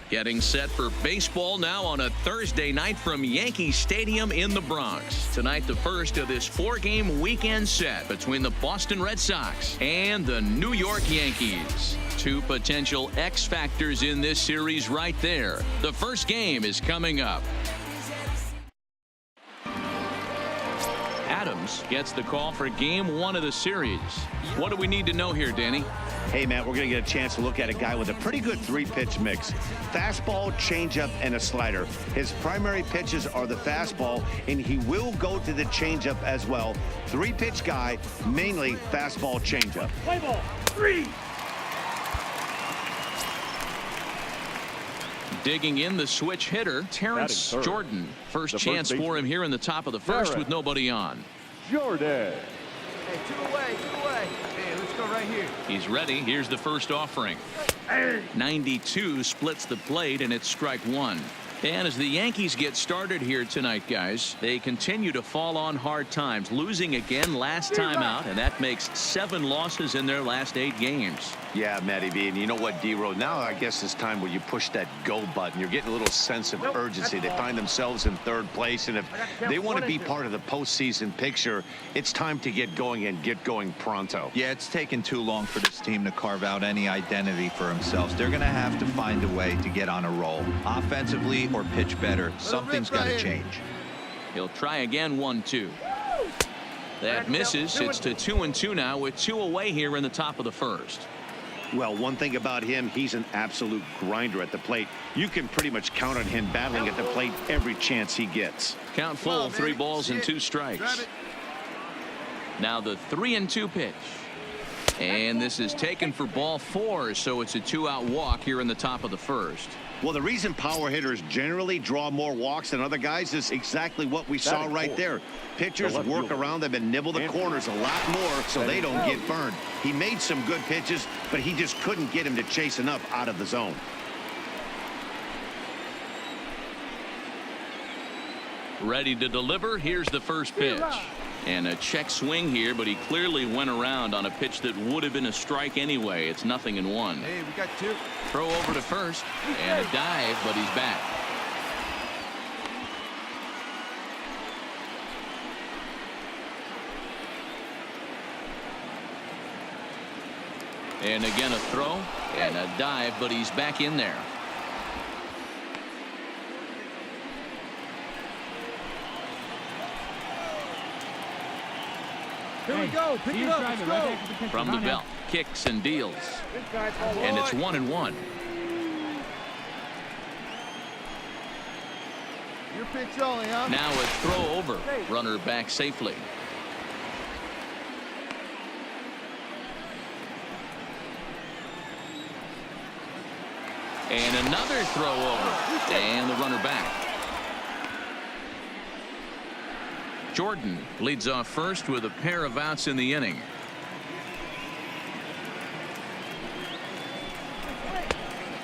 Getting set for baseball now on a Thursday night from Yankee Stadium in the Bronx. Tonight, the first of this 4-game weekend set between the Boston Red Sox and the New York Yankees. Two potential X factors in this series right there. The first game is coming up. Adams gets the call for game 1 of the series. What do we need to know here, Danny? Hey, Matt, we're going to get a chance to look at a guy with a pretty good 3-pitch mix. Fastball, changeup, and a slider. His primary pitches are the fastball, and he will go to the changeup as well. 3-pitch guy, mainly fastball, changeup. Play ball. 3. Digging in the switch hitter, Terrence Jordan. First chance for him here in the top of the first with nobody on. Jordan. Hey, two away. Hey, let's go right here. He's ready. Here's the first offering. 92 splits the plate, and it's strike 1. And as the Yankees get started here tonight, guys, they continue to fall on hard times, losing again last time out, and that makes 7 losses in their last 8 games. Yeah, Matty V, and you know what, D-Row, now I guess it's time where you push that go button. You're getting a little sense of urgency. They find themselves in 3rd place, and if they want to be part of the postseason picture, it's time to get going and get going pronto. Yeah, it's taken too long for this team to carve out any identity for themselves. They're going to have to find a way to get on a roll. Offensively or pitch better, something's got to change. He'll try again. 1-2. That misses. It's to 2-2 now with 2 away here in the top of the first. Well, one thing about him, he's an absolute grinder at the plate. You can pretty much count on him battling at the plate every chance he gets. Count full, 3 balls and 2 strikes. Now the 3-2 pitch. And this is taken for ball 4, so it's a 2-out walk here in the top of the first. Well, the reason power hitters generally draw more walks than other guys is exactly what we saw right there. Pitchers work around them and nibble the corners a lot more so they don't get burned. He made some good pitches, but he just couldn't get him to chase enough out of the zone. Ready to deliver. Here's the first pitch. And a check swing here, but he clearly went around on a pitch that would have been a strike anyway. It's 0-1. Hey, we got 2. Throw over to first and a dive, but he's back. And again a throw and a dive, but he's back in there. Here we go. Pick it up. Let's go. From the belt, kicks and deals. And it's 1-1. Your pitch only, huh? Now a throw over. Runner back safely. And another throw over. And the runner back. Jordan leads off first with a pair of outs in the inning.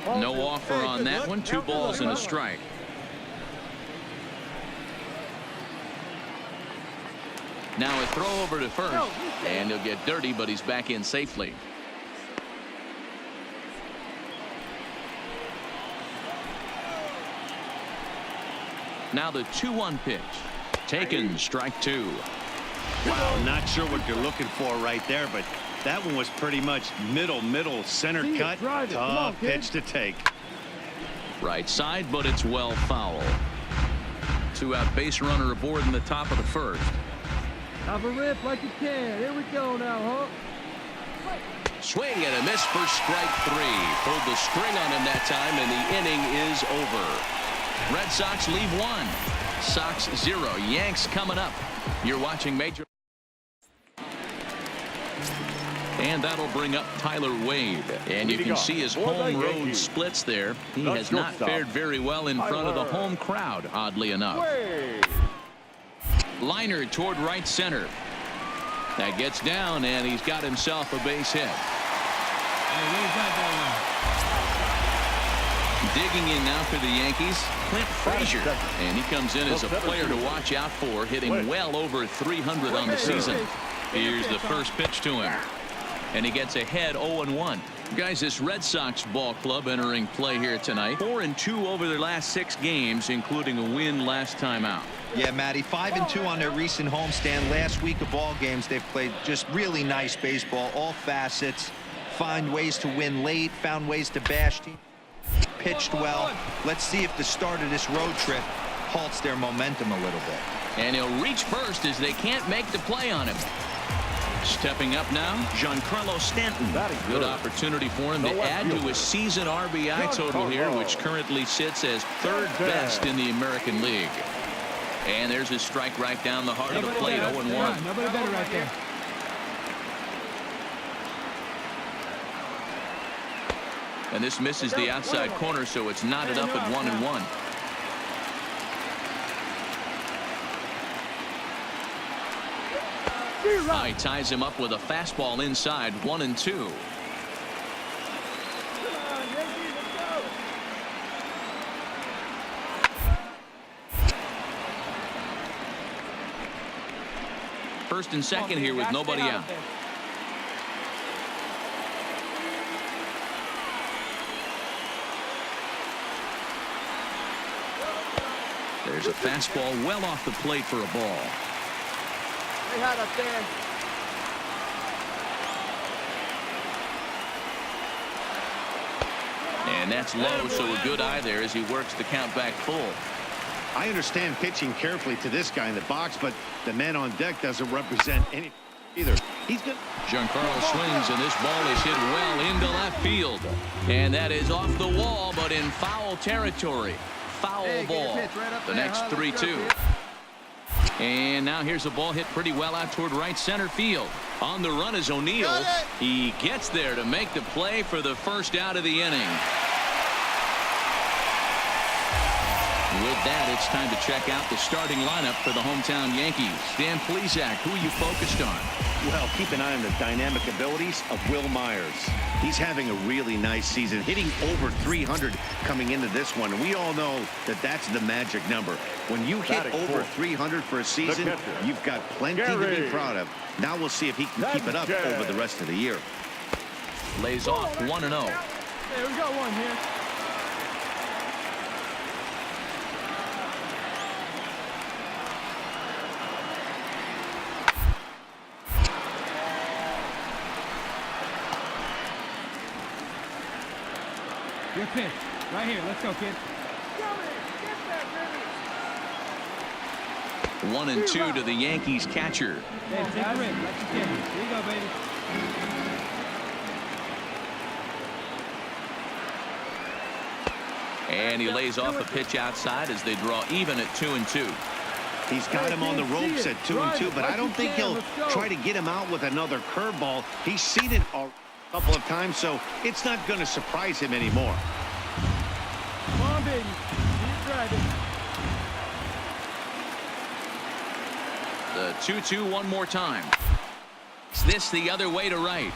No offer on that one. 2 balls and a strike. Now a throw over to first, and he'll get dirty, but he's back in safely. Now the 2-1 pitch. Taken, strike 2. Wow, not sure what you're looking for right there, but that one was pretty much middle, center cut. Tough pitch to take. Right side, but it's well foul. 2-out base runner aboard in the top of the first. Have a rip like you can. Here we go now, huh? Swing and a miss for strike 3. Pulled the string on him that time, and the inning is over. Red Sox leave 1. Sox 0. Yanks coming up. You're watching Major. And that'll bring up Tyler Wade. And you can see his home road splits there. He has not fared very well in front of the home crowd, oddly enough. Liner toward right center. That gets down, and he's got himself a base hit. Digging in now for the Yankees, Clint Frazier. And he comes in as a player to watch out for, hitting well over 300 on the season. Here's the first pitch to him. And he gets ahead 0-1. Guys, this Red Sox ball club entering play here tonight. 4-2 over their last 6 games, including a win last time out. Yeah, Matty, 5-2 on their recent homestand. Last week of ball games, they've played just really nice baseball, all facets. Find ways to win late, found ways to bash teams. Pitched well. Let's see if the start of this road trip halts their momentum a little bit. And he'll reach first as they can't make the play on him. Stepping up now, Giancarlo Stanton. Good opportunity for him to add to his season RBI total here, which currently sits as 3rd best in the American League. And there's his strike right down the heart of the plate, 0-1. Nobody better right there. And this misses the outside corner, so it's knotted up at 1-1. He ties him up with a fastball inside, 1-2. First and second here with nobody out. There's a fastball well off the plate for a ball. Stay hot up there. And that's low, so a good eye there as he works the count back full. I understand pitching carefully to this guy in the box, but the man on deck doesn't represent any either. He's good. Giancarlo swings, and this ball is hit well into left field. And that is off the wall, but in foul territory. Foul ball. The next 3-2. And now here's a ball hit pretty well out toward right center field. On the run is O'Neill. He gets there to make the play for the first out of the inning. With that, it's time to check out the starting lineup for the hometown Yankees. Dan Plesac, who you focused on? Well, keep an eye on the dynamic abilities of Will Myers. He's having a really nice season, hitting over 300 coming into this one. And we all know that that's the magic number. When you hit over 300 for a season, you've got plenty to be proud of. Now we'll see if he can keep it up over the rest of the year. Lays off 1-0. Hey, we got one here. Good pitch. Right here. Let's go, kid. 1-2 to the Yankees catcher. Hey, take a rip. Let you kid. Here you go, baby. And he lays off a pitch outside as they draw even at 2-2. He's got him on the ropes at 2-2, but I don't think he'll try to get him out with another curveball. He's seen it a couple of times, so it's not going to surprise him anymore. Come on, baby. Keep driving. The 2-2 one more time. It's this the other way to right.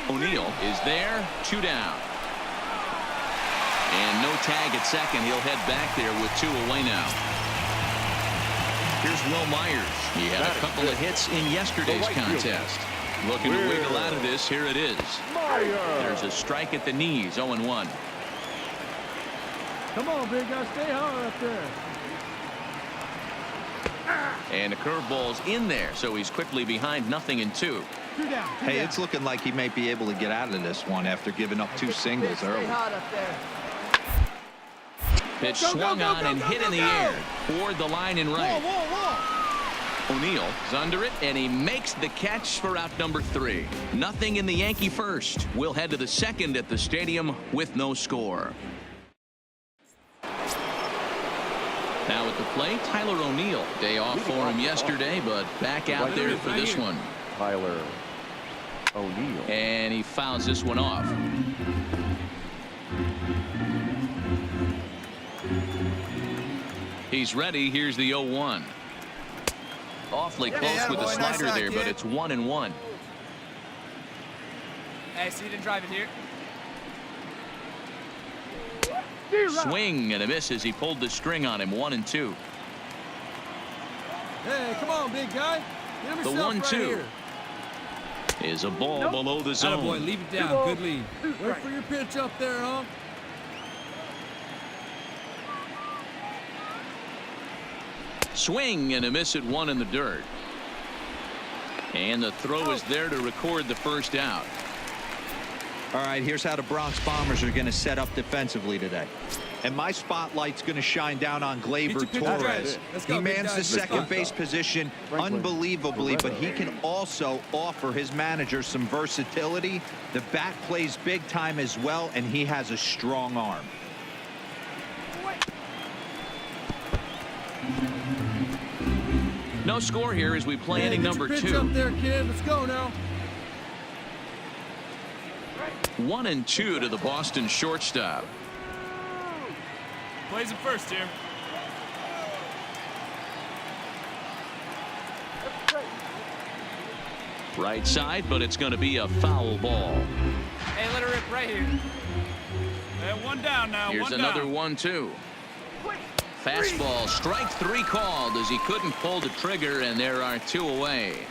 O'Neill is there, 2 down. And no tag at second. He'll head back there with 2 away now. Here's Will Myers. He had a couple of hits in yesterday's contest. Looking to wiggle out of this. Here it is. There's a strike at the knees, 0-1. Come on, big guy. Stay hard up there. And the curveball's in there, so he's quickly behind 0-2. 2 down. Hey, it's looking like he may be able to get out of this one after giving up 2 singles early. Stay hot up there. Pitch swung on and hit in the air toward the line and right. O'Neill is under it, and he makes the catch for out number 3. Nothing in the Yankee first. We'll head to the second at the stadium with no score. Now at the plate, Tyler O'Neill. Day off for him yesterday, but back out there for this one. Tyler O'Neill. And he fouls this one off. He's ready. Here's the 0-1. Awfully close with the slider there, but it's 1-1. Hey, so you didn't drive it here? Swing and a miss as he pulled the string on him, 1-2. Hey, come on, big guy. Get him The yourself 1-2. right here. Is a ball below the zone. Attaboy, leave it down. Good lead. Wait for your pitch up there, huh? Swing and a miss at one in the dirt. And the throw is there to record the first out. All right, here's how the Bronx Bombers are going to set up defensively today. And my spotlight's going to shine down on Gleyber Torres. He mans the second base position unbelievably, but he can also offer his manager some versatility. The bat plays big time as well, and he has a strong arm. No score here as we play inning number 2. Pitch up there, kid. Let's go now. 1-2 to the Boston shortstop. Plays it first here. Right side, but it's going to be a foul ball. Hey, let her rip right here. One down now. Here's another 1-2. Fastball, strike 3 called as he couldn't pull the trigger, and there are 2 away.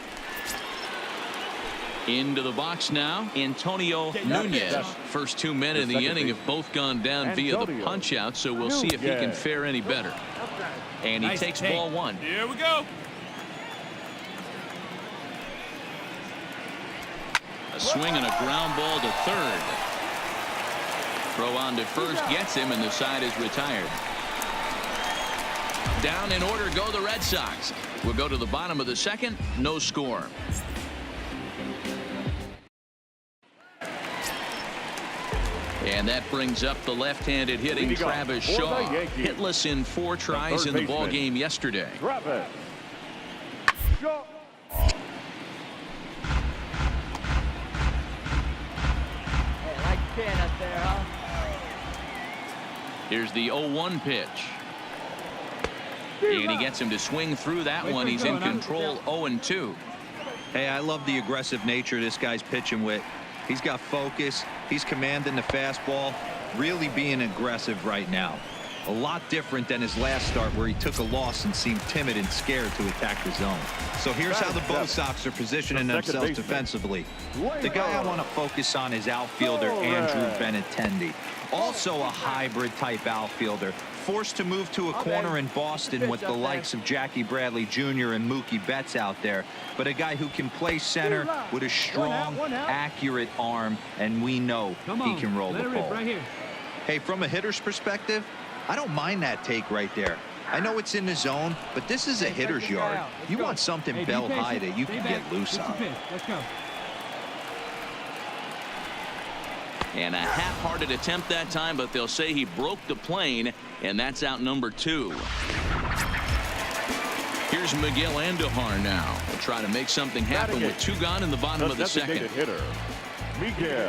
Into the box now, Antonio Nunez. First 2 men in the inning have both gone down via the punch out, so we'll see if he can fare any better. And he takes ball 1. Here we go. A swing and a ground ball to third. Throw on to first gets him, and the side is retired. Down in order go the Red Sox. We'll go to the bottom of the second. No score. And that brings up the left-handed hitting Travis Shaw. Hitless in 4 tries in the ball game yesterday. Travis Shaw. Here's the 0-1 pitch. And he gets him to swing through that one. He's in control. 0-2. Hey, I love the aggressive nature this guy's pitching with. He's got focus. He's commanding the fastball. Really being aggressive right now. A lot different than his last start where he took a loss and seemed timid and scared to attack the zone. So here's how the Bo Sox are positioning themselves defensively. The guy I want to focus on is outfielder Andrew Benintendi. Also a hybrid type outfielder. Forced to move to a corner in Boston with the likes of Jackie Bradley Jr. and Mookie Betts out there. But a guy who can play center with a strong, accurate arm, and we know he can roll the ball. Hey, from a hitter's perspective, I don't mind that take right there. I know it's in the zone, but this is a hitter's yard. You want something bell high that you can get loose on. Let's go. And a half-hearted attempt that time, but they'll say he broke the plane, and that's out number 2. Here's Miguel Andujar now. We'll try to make something happen with 2 gone in the bottom of the second.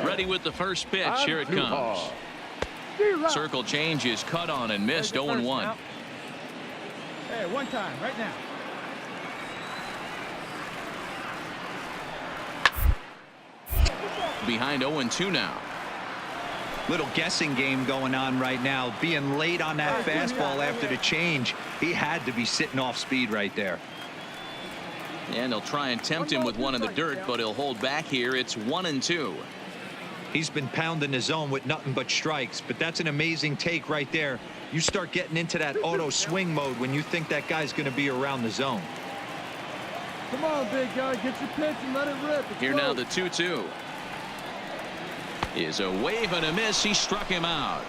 Ready with the first pitch. Here it comes. Circle change is cut on and missed. 0-1. Hey, one time, right now. Behind 0-2 now. Little guessing game going on right now. Being late on that fastball after the change. He had to be sitting off speed right there. And they'll try and tempt him with one in the dirt, but he'll hold back here. It's 1-2. He's been pounding the zone with nothing but strikes, but that's an amazing take right there. You start getting into that auto swing mode when you think that guy's going to be around the zone. Come on, big guy, get your pitch and let it rip. Here now the 2-2. Is a wave and a miss. He struck him out.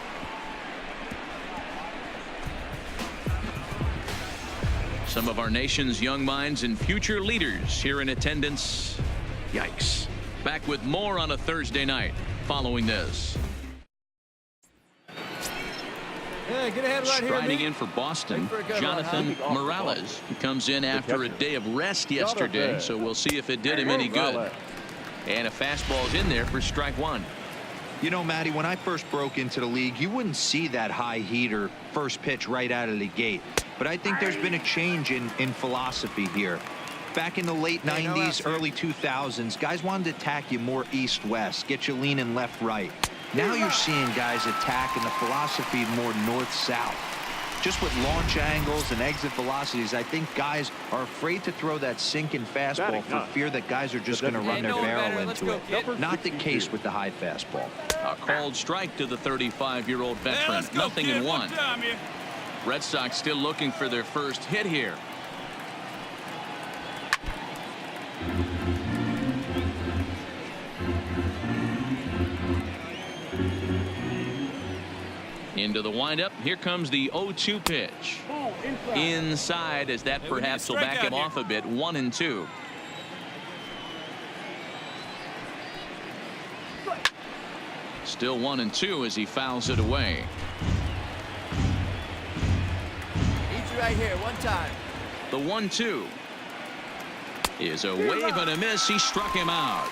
Some of our nation's young minds and future leaders here in attendance. Yikes. Back with more on a Thursday night following this. Yeah, get ahead right Striding here, in for Boston, Jonathan Morales. He comes in after a day of rest yesterday, so we'll see if it did him any good. And a fastball's in there for strike 1. You know, Matty, when I first broke into the league, you wouldn't see that high heater first pitch right out of the gate. But I think there's been a change in philosophy here. Back in the late 90s, early 2000s, guys wanted to attack you more east-west, get you leaning left-right. Now you're seeing guys attack in the philosophy more north-south. Just with launch angles and exit velocities, I think guys are afraid to throw that sinking fastball for fear that guys are just going to run their barrel into it. Not the case with the high fastball. A called strike to the 35-year-old veteran. Nothing in one. Red Sox still looking for their first hit here. Into the windup. Here comes the 0-2 pitch. Inside, as that perhaps will back him off a bit. 1-2. Still 1-2 as he fouls it away. Each right here, one time. The 1-2 is a wave and a miss. He struck him out.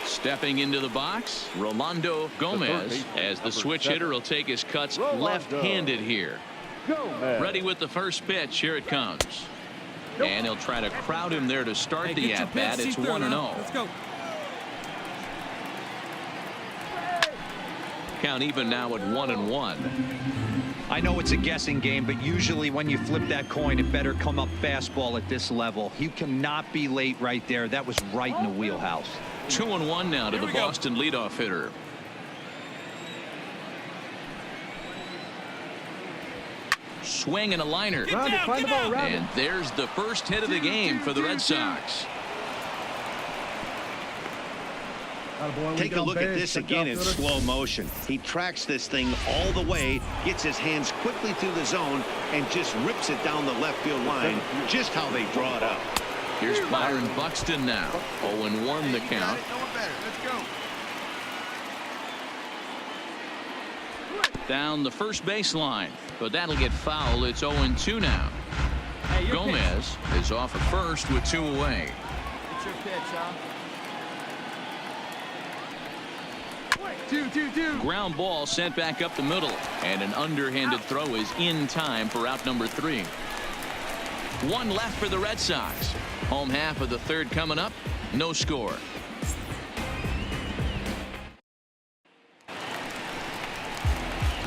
Stepping into the box, Rolando Gomez, as the switch hitter will take his cuts left-handed here. Ready with the first pitch. Here it comes. And he'll try to crowd him there to start the at-bat. It's 1-0. Let's go. Count even now at 1-1. I know it's a guessing game, but usually when you flip that coin, it better come up fastball at this level. You cannot be late right there. That was right in the wheelhouse. 2-1 now to the Boston leadoff hitter. Swing and a liner. And there's the first hit of the game for the Red Sox. Take a look at this again in slow motion. He tracks this thing all the way, gets his hands quickly through the zone, and just rips it down the left field line, just how they draw it up. Here's Byron Buxton now. 0-1 the count. Down the first baseline, but that'll get foul. It's 0-2 now. Gomez is off at first with 2 away. It's your pitch, huh? 2-2-2. Ground ball sent back up the middle, and an underhanded throw is in time for out number 3. 1 left for the Red Sox. Home half of the third coming up. No score.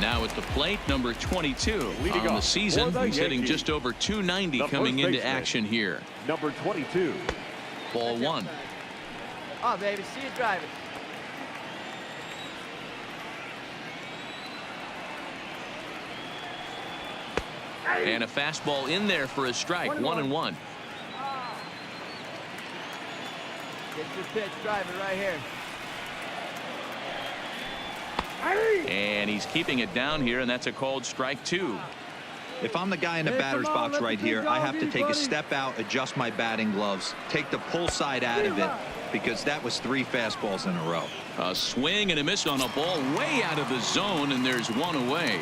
Now at the plate, number 22 on the season. He's hitting just over 290 coming into action here. Number 22. Ball 1. Oh, baby, see you drive it. And a fastball in there for a strike. 1-1. Get your pitch, drive it right here. And he's keeping it down here, and that's a called strike 2. If I'm the guy in the batter's box right here, I have to take a step out, adjust my batting gloves, take the pull side out of it, because that was 3 fastballs in a row. A swing and a miss on a ball way out of the zone, and there's 1 away.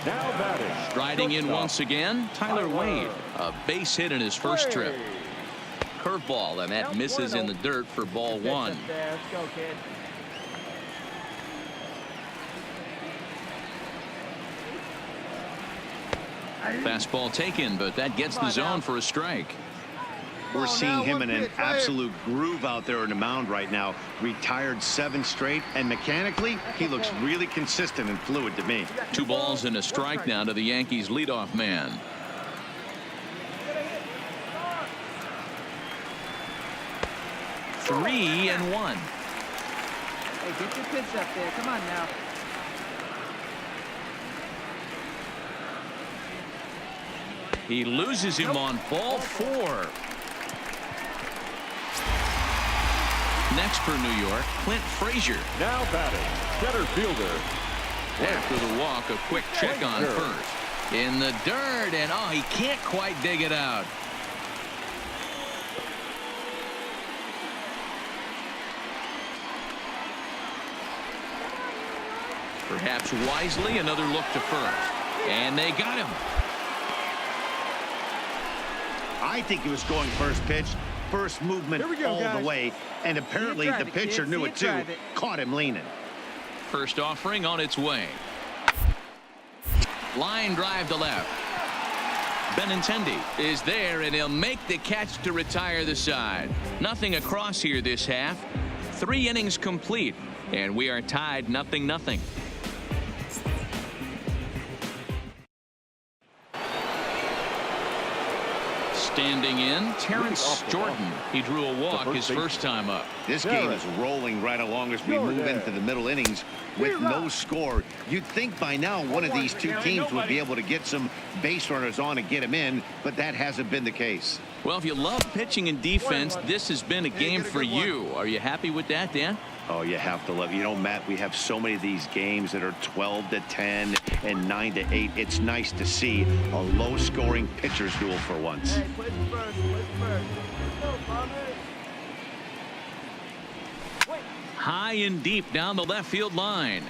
Now batting. Striding in once again, Tyler Wade. A base hit in his first trip. Curveball, and that misses in the dirt for ball 1. Let's go, kid. Fastball taken, but that gets the zone for a strike. We're seeing him in an absolute groove out there in the mound right now. Retired 7 straight, and mechanically, he looks really consistent and fluid to me. 2 balls and a strike now to the Yankees leadoff man. Three and 1. Hey, get your pitch up there. Come on now. He loses him on ball 4. Next for New York, Clint Frazier. Now batting, center fielder. After the walk, a quick check on first. In the dirt, and oh, he can't quite dig it out. Perhaps wisely, another look to first. And they got him. I think he was going first pitch, first movement all the way, and apparently the pitcher knew it too, caught him leaning. First offering on its way. Line drive to left. Benintendi is there, and he'll make the catch to retire the side. Nothing across here this half. 3 innings complete. And we are tied 0-0. Standing in, Terrence Jordan. He drew a walk his first time up. This game is rolling right along as we move into the middle innings with no score. You'd think by now one of these two teams would be able to get some base runners on and get them in, but that hasn't been the case. Well, if you love pitching and defense, this has been a game for you. Are you happy with that, Dan? Oh, you have to love it. You know, Matt, we have so many of these games that are 12-10 and 9-8. It's nice to see a low-scoring pitcher's duel for once. Hey, play first. Go, Bobby. High and deep down the left field line.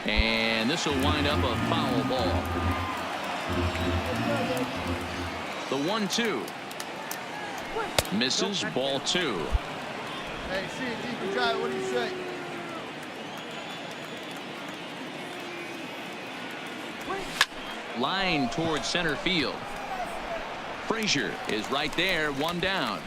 And this will wind up a foul ball. The 1-2. Misses, ball 2. Hey, see it deep and dry. What do you say? Line towards center field. Frazier is right there, one down.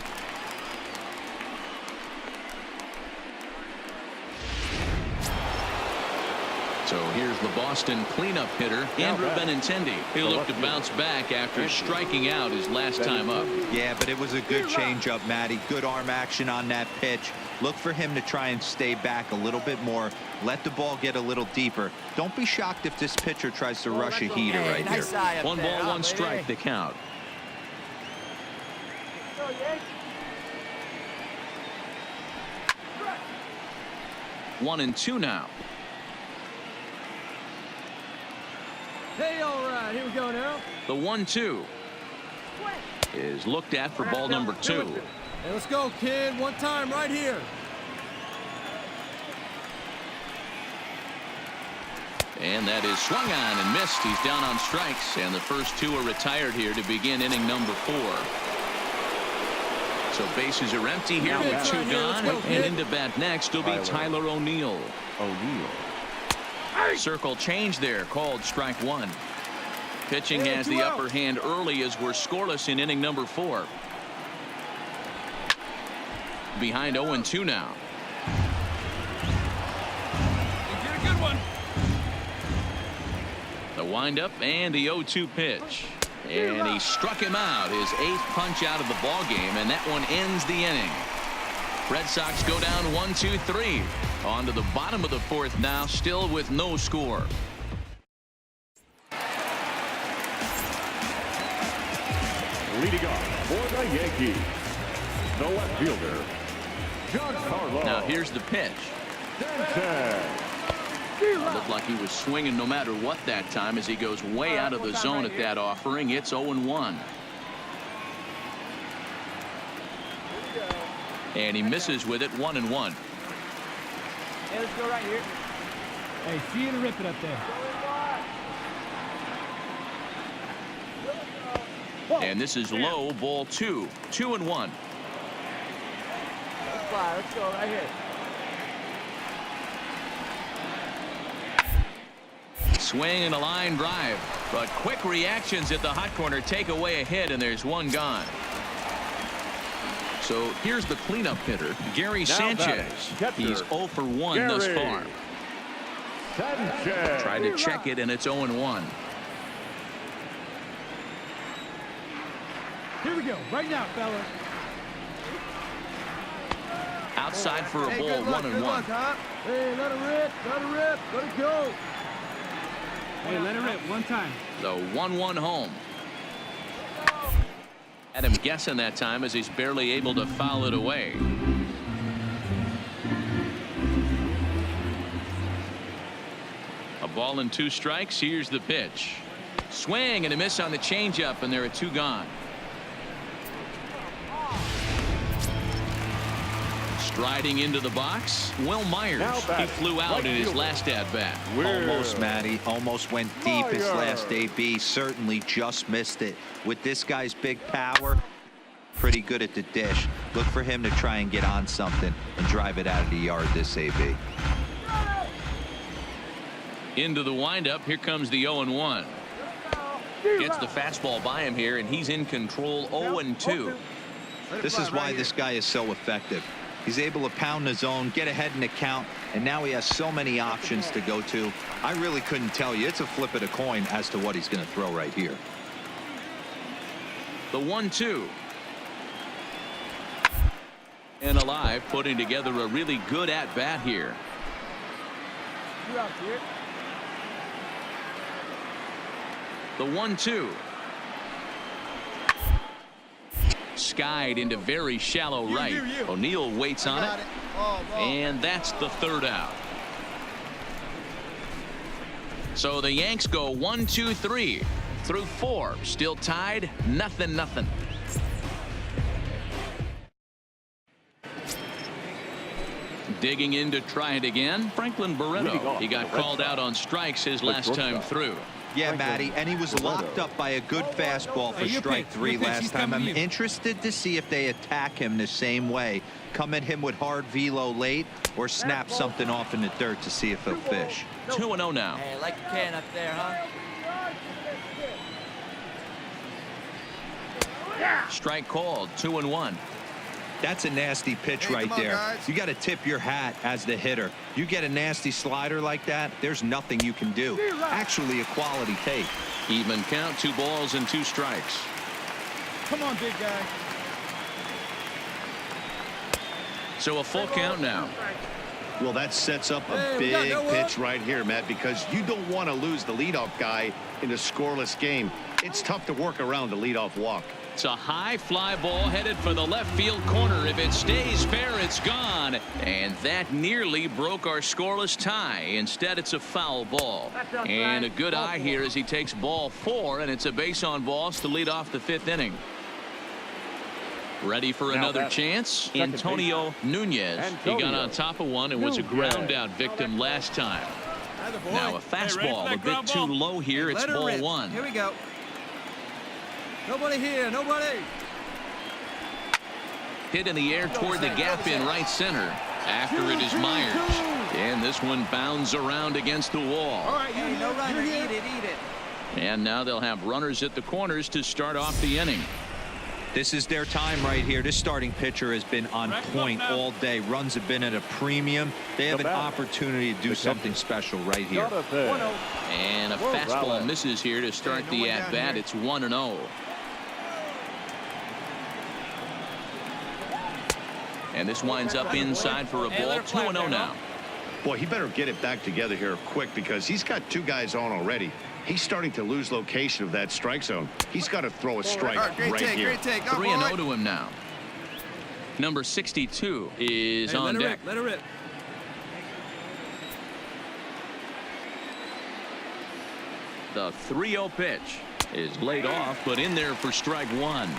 So here's the Boston cleanup hitter, Andrew Benintendi. He'll look to bounce back after striking out his last time up. Yeah, but it was a good changeup, Matty. Good arm action on that pitch. Look for him to try and stay back a little bit more. Let the ball get a little deeper. Don't be shocked if this pitcher tries to rush a heater right here. 1 ball, 1 strike, the count. 1-2 now. Hey, all right, here we go now. The 1-2 is looked at for ball number 2. Hey, let's go, kid. One time right here. And that is swung on and missed. He's down on strikes, and the first 2 are retired here to begin inning number 4. So bases are empty here with 2 gone, and into bat next will be Tyler O'Neill. Circle change there, called strike 1. Pitching has the upper hand early as we're scoreless in inning number 4. Behind 0-2 now. Get a good one. The windup and the 0-2 pitch. And he struck him out, his 8th punch out of the ball game, and that one ends the inning. Red Sox go down 1-2-3. On to the bottom of the 4th now, still with no score. Leading off for the Yankees, the left fielder, Giancarlo. Now here's the pitch. Looked like he was swinging no matter what that time as he goes way out of the zone at that offering. It's 0-1. And he misses with it, 1-1. Hey, let's go right here. Hey, see you to rip it up there. And this is low, ball 2. 2-1. Let's fly. Let's go right here. Swing and a line drive, but quick reactions at the hot corner take away a hit, and there's 1 gone. So here's the cleanup hitter, Gary Sanchez. He's 0 for 1 thus far. Tried to check it, and it's 0-1. Here we go, right now, fella. Outside for a ball, 1-1. Hey, let it rip, let it go. Hey, let it rip, one time. The 1-1 home. Had him guessing that time as he's barely able to foul it away. A ball and 2 strikes. Here's the pitch. Swing and a miss on the changeup, and there are 2 gone. Striding into the box, Will Myers. He flew out in his last at-bat. Almost, Matty. Almost went deep his last AB. Certainly just missed it. With this guy's big power, pretty good at the dish. Look for him to try and get on something and drive it out of the yard this AB. Into the windup. Here comes the 0-1. Gets the fastball by him here, and he's in control. 0-2. This is why this guy is so effective. He's able to pound the zone, get ahead in the count, and now he has so many options to go to. I really couldn't tell you. It's a flip of the coin as to what he's going to throw right here. The 1-2. And Alive putting together a really good at-bat here. The 1-2. Skied into very shallow right. O'Neill waits on it. And that's the third out. So the Yanks go 1, 2, 3 through 4. Still tied, 0-0. Digging in to try it again, Franklin Barreto. He got called out on strikes his last time through. Yeah, Matty, and he was locked up by a good fastball for strike 3 last time. I'm interested to see if they attack him the same way. Come at him with hard velo late or snap something off in the dirt to see if he'll fish. 2-0 now. Hey, like a can up there, huh? Strike called, 2-1. That's a nasty pitch right there. You got to tip your hat as the hitter. You get a nasty slider like that, there's nothing you can do. Actually a quality take. Even count, 2 balls and 2 strikes. Come on, big guy. So a full count now. Well, that sets up a big pitch right here, Matt, because you don't want to lose the leadoff guy in a scoreless game. It's tough to work around the leadoff walk. It's a high fly ball headed for the left field corner. If it stays fair, it's gone. And that nearly broke our scoreless tie. Instead, it's a foul ball. And a good eye here as he takes ball 4, and it's a base on balls to lead off the 5th inning. Ready for another chance? Antonio Nunez. He got on top of one and was a ground out victim last time. Now a fastball a bit too low here. It's ball 1. Here we go. Nobody here, nobody. Hit in the air toward the gap in right center. After it is Myers. And this one bounds around against the wall. All right, Hey, no runner, eat it. And now they'll have runners at the corners to start off the inning. This is their time right here. This starting pitcher has been on point all day. Runs have been at a premium. They have an opportunity to do something special right here. And a fastball misses here to start the at-bat. It's 1-0. And this winds up inside for a ball. 2-0 now. Boy, he better get it back together here quick because he's got 2 guys on already. He's starting to lose location of that strike zone. He's got to throw a strike right here. Great take. 3-0 to him now. Number 62 is on deck. Let her rip. The 3-0 pitch is laid off, but in there for strike 1.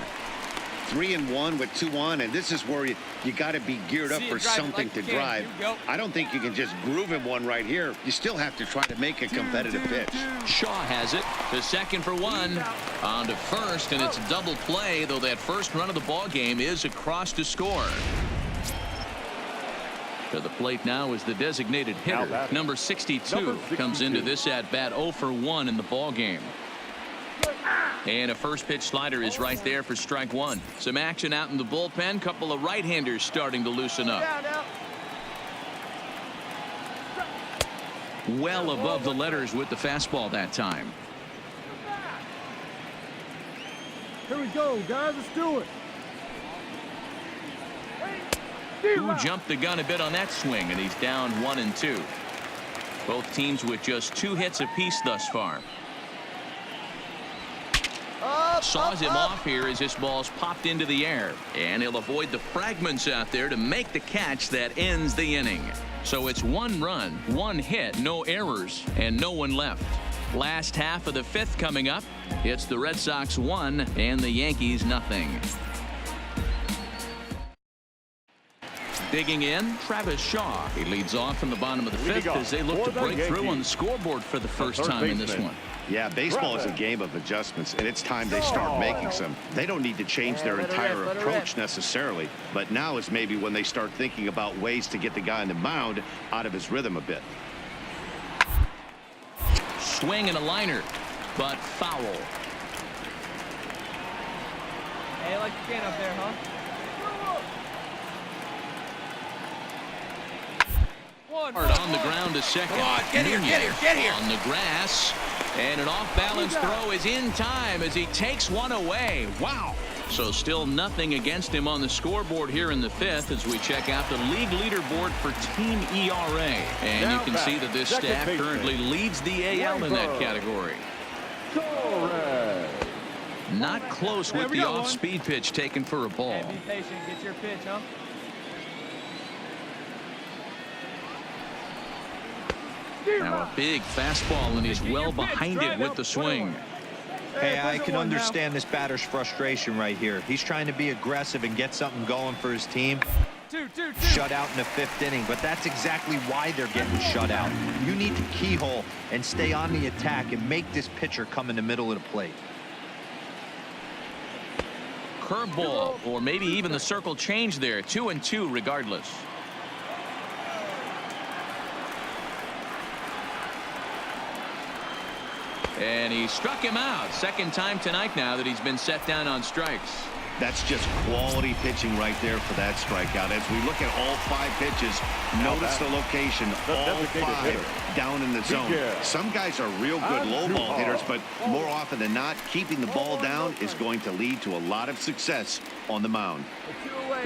3-1 with 2 on, and this is where you got to be geared up for something to drive. I don't think you can just groove him one right here. You still have to try to make a competitive pitch. Shaw has it to second for 1. On to first, and it's a double play, though that first run of the ball game is across to score. To the plate now is the designated hitter. Number 62 comes into this at bat 0 for 1 in the ball game. And a first pitch slider is right there for strike 1. Some action out in the bullpen. Couple of right-handers starting to loosen up. Well above the letters with the fastball that time. Here we go, guys. Let's do it. Who jumped the gun a bit on that swing, and he's down 1-2. Both teams with just 2 hits apiece thus far. Saws him off here as this ball's popped into the air, and he'll avoid the fragments out there to make the catch that ends the inning. So it's 1 run, 1 hit, no errors, and no one left. Last half of the 5th coming up. It's the Red Sox 1 and the Yankees nothing. Digging in, Travis Shaw. He leads off from the bottom of the 5th as they look to break through on the scoreboard for the first time in this one. Yeah, baseball is a game of adjustments, and it's time they start making some. They don't need to change their entire approach necessarily, but now is maybe when they start thinking about ways to get the guy on the mound out of his rhythm a bit. Swing and a liner, but foul. Hey, like a can up there, huh? Going. On the ground to second. Come on, get here, get here. On the grass. And an off-balance throw is in time as he takes one away. Wow. So still nothing against him on the scoreboard here in the fifth as we check out the league leaderboard for team ERA. And you can see that this staff currently leads the AL in that category. Not close with the off-speed pitch taken for a ball. Hey, be patient. Get your pitch, huh? Now a big fastball, and he's well behind it with the swing. Hey, I can understand this batter's frustration right here. He's trying to be aggressive and get something going for his team. Shut out in the fifth inning, but that's exactly why they're getting shut out. You need to keyhole and stay on the attack and make this pitcher come in the middle of the plate. Curveball, or maybe even the circle change there. 2-2 regardless. And he struck him out. Second time tonight now that he's been set down on strikes. That's just quality pitching right there for that strikeout. As we look at all 5 pitches, notice the location. All 5 down in the zone. Some guys are real good low ball hitters, but more often than not, keeping the ball down is going to lead to a lot of success on the mound.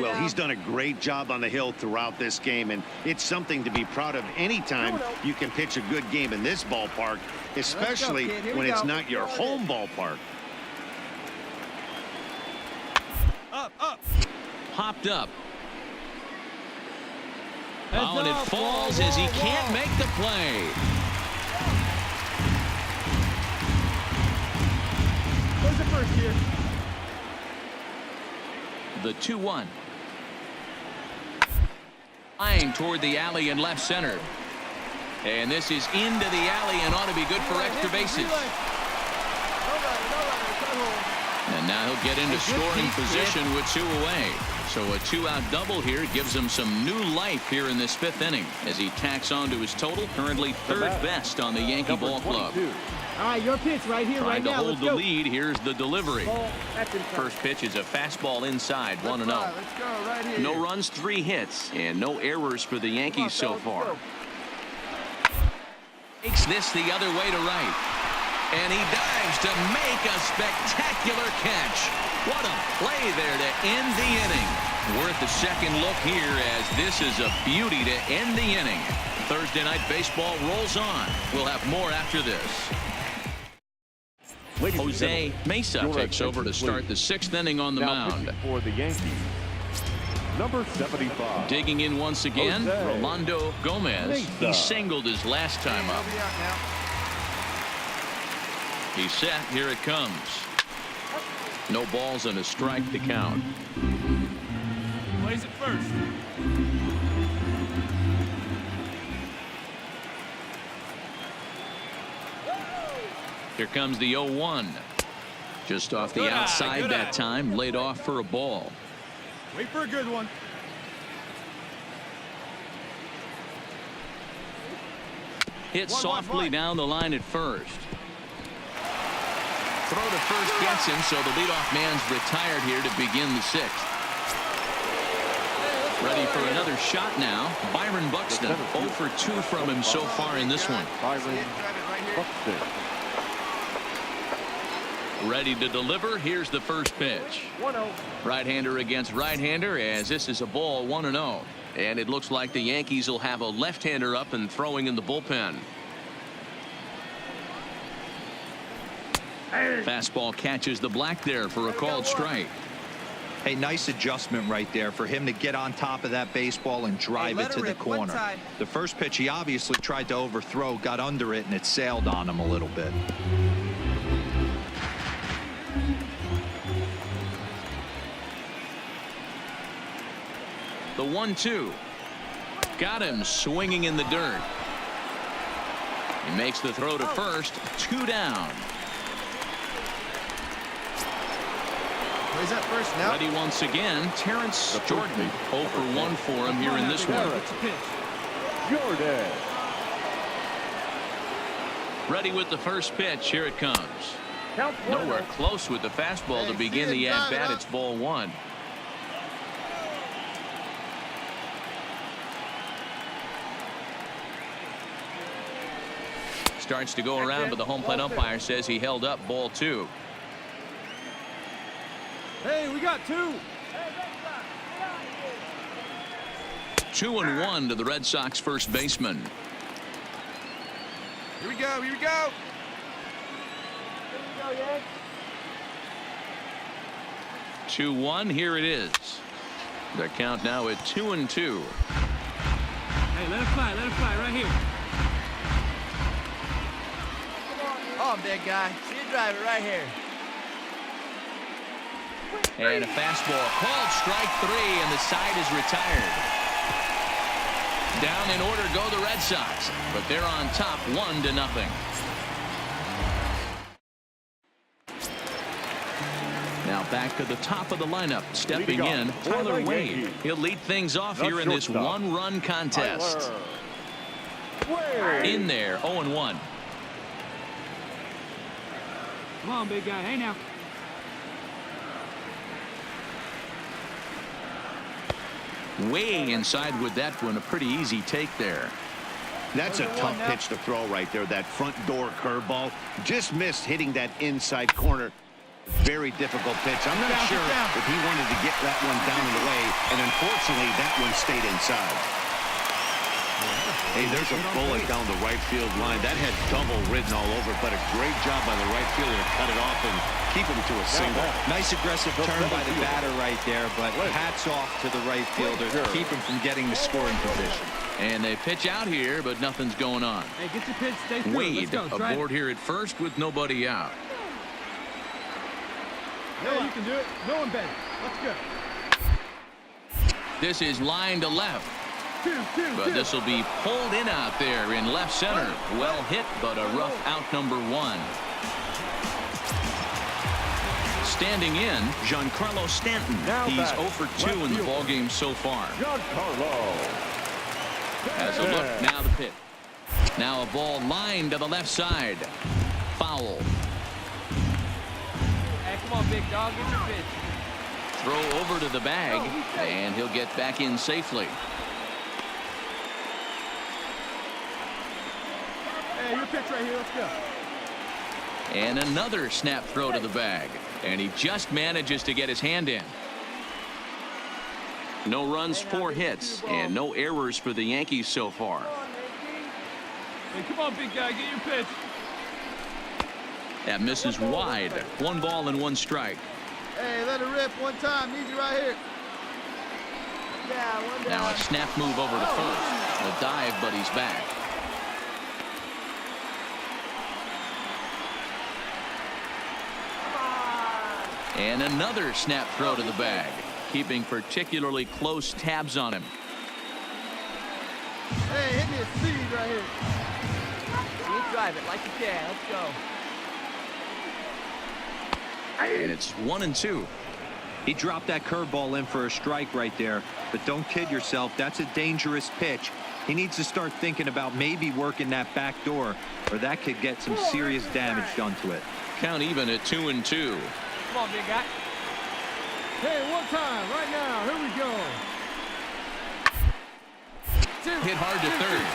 Well, he's done a great job on the hill throughout this game, and it's something to be proud of anytime you can pitch a good game in this ballpark, especially when it's not your home ballpark. Up. Popped up. Oh, and it falls as he can't make the play. Where's the first here? The 2-1. Flying toward the alley in left center. And this is into the alley and ought to be good for extra bases. And now he'll get into scoring position with 2 away. So a 2-out double here gives him some new life here in this 5th inning as he tacks on to his total, currently 3rd best on the Yankee ball club. All right, your pitch right here, Trying right now. to hold the lead. Here's the delivery. First pitch is a fastball inside, 1-0. Let's go right here. No runs, 3 hits, and no errors for the Yankees so far. Takes this the other way to right. And he dives to make a spectacular catch. What a play there to end the inning. Worth a second look here as this is a beauty to end the inning. Thursday Night Baseball rolls on. We'll have more after this. Jose Mesa takes over to start the 6th inning on the mound. For the Yankees, number 75. Digging in once again, Jose Rolando Gomez. He singled his last time up. He's set. Here it comes. No balls and a strike to count. Plays it first. Here comes the 0-1. Just off the outside that time. Laid off for a ball. Wait for a good one. Hit softly down the line at first. Throw to first gets him, so the leadoff man's retired here to begin the 6th. Ready for another shot now. Byron Buxton, 0 for 2 from him so far in this one. Byron Buxton. Ready to deliver. Here's the first pitch. 1-0. Right-hander against right-hander as this is a ball 1-0. And it looks like the Yankees will have a left-hander up and throwing in the bullpen. Fastball catches the black there for a called strike. Hey, nice adjustment right there for him to get on top of that baseball and drive it to the corner. The first pitch he obviously tried to overthrow, got under it, and it sailed on him a little bit. The 1-2. Got him swinging in the dirt. He makes the throw to first. 2 down. Where's that first now? Ready once again. Terrence Jordan. 0 for 1 for him here in this one. Jordan. Ready with the first pitch. Here it comes. Nowhere close with the fastball to begin the at-bat. It's ball 1. starts to go around, but the home plate umpire says he held up ball 2. Hey, we got 2. 2-1 to the Red Sox first baseman. Here we go. Here we go. 2-1. Here it is. The count now at 2-2. Hey, let it fly right here. Come on, big guy. See you drive it right here. And a fastball called strike 3, and the side is retired. Down in order go the Red Sox, but they're on top 1-0. Now back to the top of the lineup, stepping in, Tyler Wade. He'll lead things off here in this one-run contest. In there, 0-1. Come on, big guy. Hey, now. Way inside with that one, a pretty easy take there. That's a tough pitch to throw right there. That front door curveball just missed hitting that inside corner. Very difficult pitch. I'm not sure if he wanted to get that one down and away, and unfortunately that one stayed inside. Hey, there's a bullet down the right field line. That had double written all over, but a great job by the right fielder to cut it off and keep him to a single. Nice aggressive turn by the batter right there, but hats off to the right fielder to keep him from getting the scoring position. And they pitch out here, but nothing's going on. Hey, get your pitch, stay through. Wade Let's go. aboard here at first with nobody out. Yeah, you can do it. No one better. Let's go. This is line to left. But this will be pulled in out there in left center. Well hit, but a rough out number 1. Standing in, Giancarlo Stanton. He's 0 for 2 in the ballgame so far. As a look, now the pitch. Now a ball lined to the left side. Foul. Hey, come on, big dog. Get your pitch. Throw over to the bag, and he'll get back in safely. Hey, your pitch right here. Let's go. And another snap throw to the bag. And he just manages to get his hand in. No runs, 4 hits, and no errors for the Yankees so far. Hey, come on, big guy. Get your pitch. That misses wide. 1 ball and 1 strike. Hey, let it rip one time. Need you right here. Yeah, one down. Now a snap move over to first. A dive, but he's back. And another snap throw to the bag, keeping particularly close tabs on him. Hey, hit me a seed right here. You drive it like you can. Let's go. And it's 1-2. He dropped that curveball in for a strike right there, but don't kid yourself. That's a dangerous pitch. He needs to start thinking about maybe working that back door, or that could get some serious damage done to it. Count even at 2-2. Come on, big guy. Hey, one time, right now. Here we go. Hit hard to third.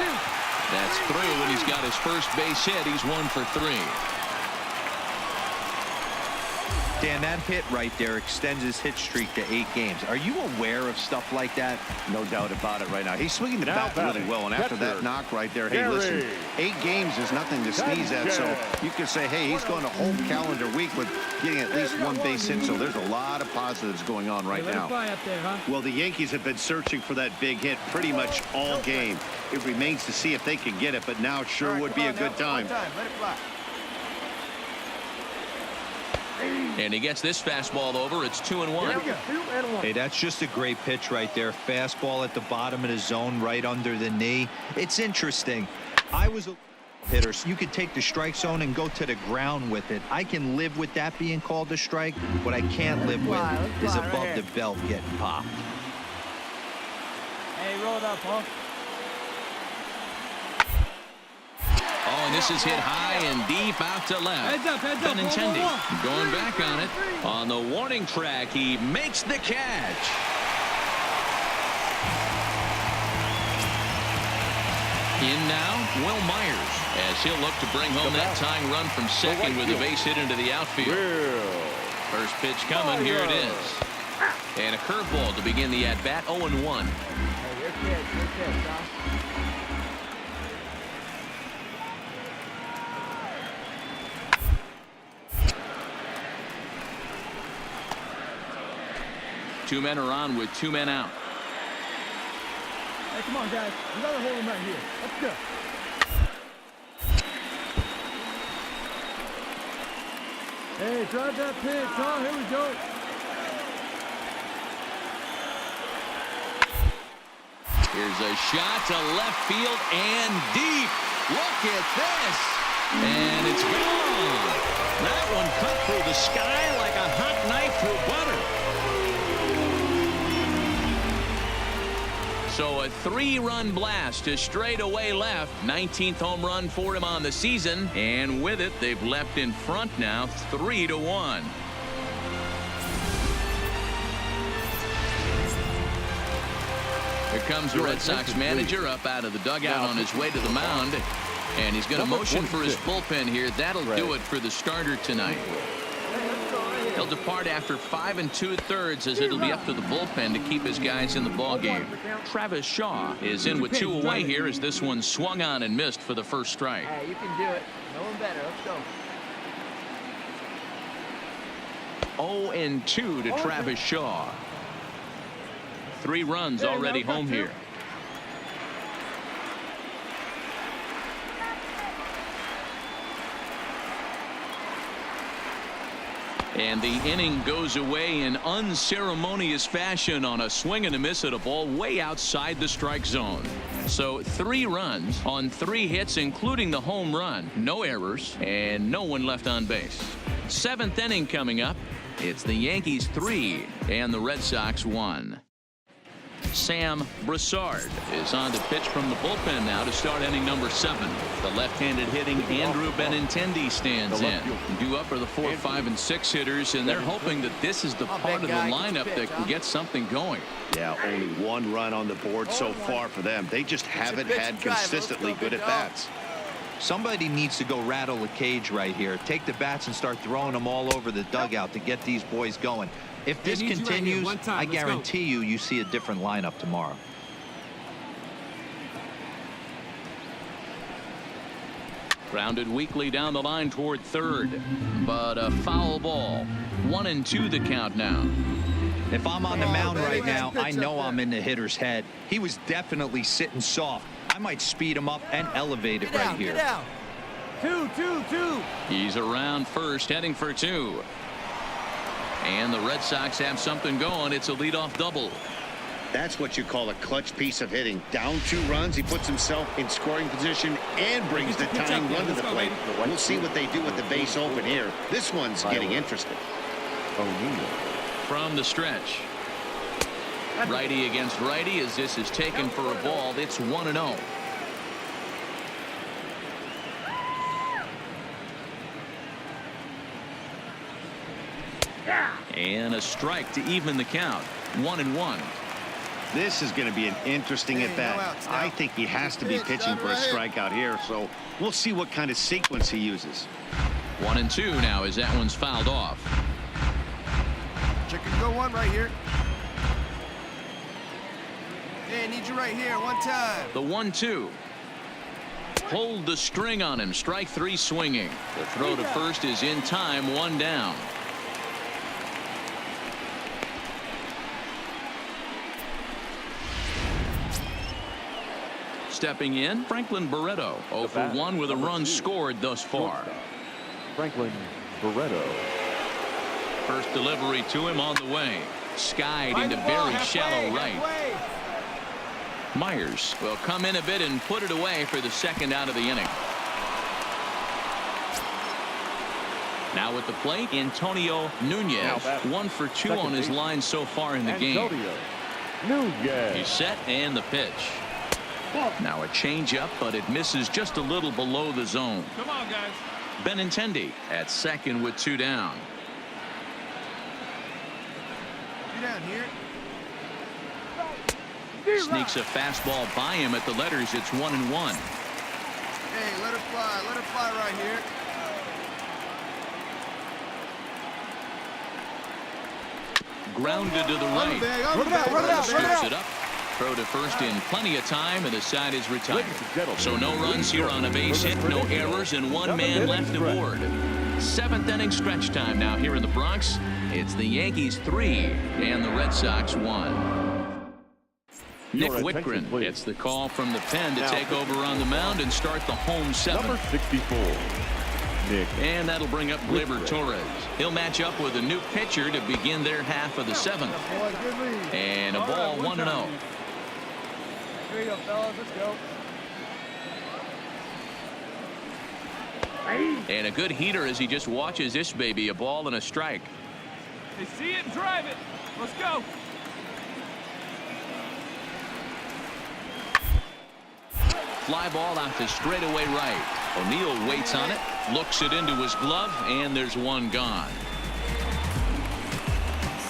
That's through, and he's got his first base hit. He's 1 for 3. Dan, that hit right there extends his hit streak to 8 games. Are you aware of stuff like that? No doubt about it right now. He's swinging the bat really well, and after that knock right there, hey, listen, 8 games is nothing to sneeze at, so you can say, hey, he's going a whole calendar week with getting at least 1 base hit, so there's a lot of positives going on right now. Fly up there, huh? Well, the Yankees have been searching for that big hit pretty much all game. It remains to see if they can get it, but now sure would be a good time. Let it fly. And he gets this fastball over. It's 2-1. Hey, that's just a great pitch right there. Fastball at the bottom of the zone, right under the knee. It's interesting. I was a hitter, so you could take the strike zone and go to the ground with it. I can live with that being called a strike. What I can't live with is above the belt getting popped. Hey, roll it up, huh? Oh, and this is hit high and deep out to left. Heads up, Benintendi going back on it. On the warning track, he makes the catch. In now, Will Myers, as he'll look to bring home that tying run from second with a base hit into the outfield. First pitch coming, here it is. And a curveball to begin the at-bat, 0-1. Hey, you're good, Josh. 2 men are on with 2 men out. Hey, come on, guys. We gotta hold him right here. Let's go. Hey, drive that pitch, huh? Here we go. Here's a shot to left field and deep. Look at this. And it's gone. That one cut through the sky like a hot knife through butter. So a 3-run blast to straightaway left. 19th home run for him on the season. And with it, they've left in front now 3-1. Here comes the Red Sox manager up out of the dugout on his way to the mound. And he's going to motion for his bullpen here. That'll do it for the starter tonight. He'll depart after 5 2/3 as it'll be up to the bullpen to keep his guys in the ballgame. Travis Shaw is in with 2 away here as this one swung on and missed for the first strike. Hey, you can do it. No one better. Let's go. 0-2 to Travis Shaw. 3 runs already home here. And the inning goes away in unceremonious fashion on a swing and a miss at a ball way outside the strike zone. So 3 runs on 3 hits, including the home run. No errors and no one left on base. 7th inning coming up. It's the Yankees 3 and the Red Sox 1. Sam Broussard is on to pitch from the bullpen now to start inning number 7. The left-handed hitting Andrew Benintendi stands in. Due up are the 4, 5, and 6 hitters, and they're hoping that this is the part of the lineup that can get something going. Yeah, only 1 run on the board so far for them. They just haven't had consistently good at-bats. Somebody needs to go rattle the cage right here. Take the bats and start throwing them all over the dugout to get these boys going. If this continues, I guarantee you see a different lineup tomorrow. Grounded weakly down the line toward third, but a foul ball. 1-2 the count now. If I'm on the mound right now, I know I'm in the hitter's head. He was definitely sitting soft. I might speed him up and elevate it right here. 2. He's around first, heading for 2. And the Red Sox have something going. It's a leadoff double. That's what you call a clutch piece of hitting. Down 2 runs, he puts himself in scoring position and brings the tying run to the plate. We'll see what they do with the base open here. This one's getting interesting. From the stretch. Righty against righty as this is taken for a ball. It's 1-0. And a strike to even the count. 1-1. This is going to be an interesting at-bat. I think he has to be pitching for a strikeout here, so we'll see what kind of sequence he uses. 1-2 now as that one's fouled off. Chicken go 1 right here. Hey, I need you right here 1 time. The 1-2. Hold the string on him. Strike 3 swinging. The throw to first is in time. 1 down. Stepping in, Franklin Barreto. 0 for 1 with a run scored thus far. Franklin Barreto. First delivery to him on the way. Skied into very shallow right. Myers will come in a bit and put it away for the second out of the inning. Now at the plate, Antonio Nunez. 1 for 2 on his line so far in the game. He's set and the pitch. Now a changeup, but it misses just a little below the zone. Come on, guys. Benintendi at second with 2 down. You down here. Sneaks a fastball by him at the letters. It's 1-1. Hey, let her fly right here. Grounded to the right. Scoops it up. Throw to first in plenty of time, and the side is retired. So no runs here on a base hit, no errors, and one man left aboard. 7th inning stretch time now here in the Bronx. It's the Yankees 3 and the Red Sox 1. Nick Whitgren gets the call from the pen to take over on the mound and start the home 7th. Number 64. Nick. And that'll bring up Gleyber Torres. He'll match up with a new pitcher to begin their half of the 7th. And a ball 1-0. Here you go, fellas. Let's go. And a good heater as he just watches this baby. A ball and a strike. They see it and drive it. Let's go. Fly ball out to straightaway right. O'Neill waits on it, looks it into his glove, and there's one gone.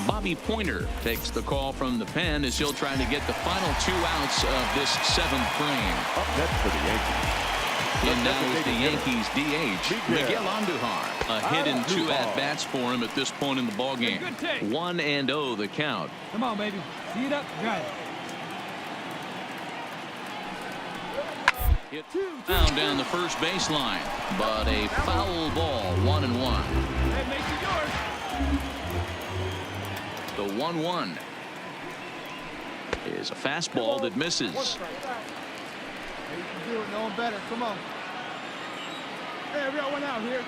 Bobby Pointer takes the call from the pen as he'll try to get the final 2 outs of this 7th frame. Up next for the Yankees. And now is the Yankees DH, Miguel Andujar. A hit and 2 at-bats for him at this point in the ballgame. 1-0 the count. Come on, baby. See it up. Drive it. Hit found down the first baseline, but a foul ball. 1-1. That makes it yours. The 1-1 is a fastball that misses. Hey, you can do it. No one better. Come on. Hey, we got one out here.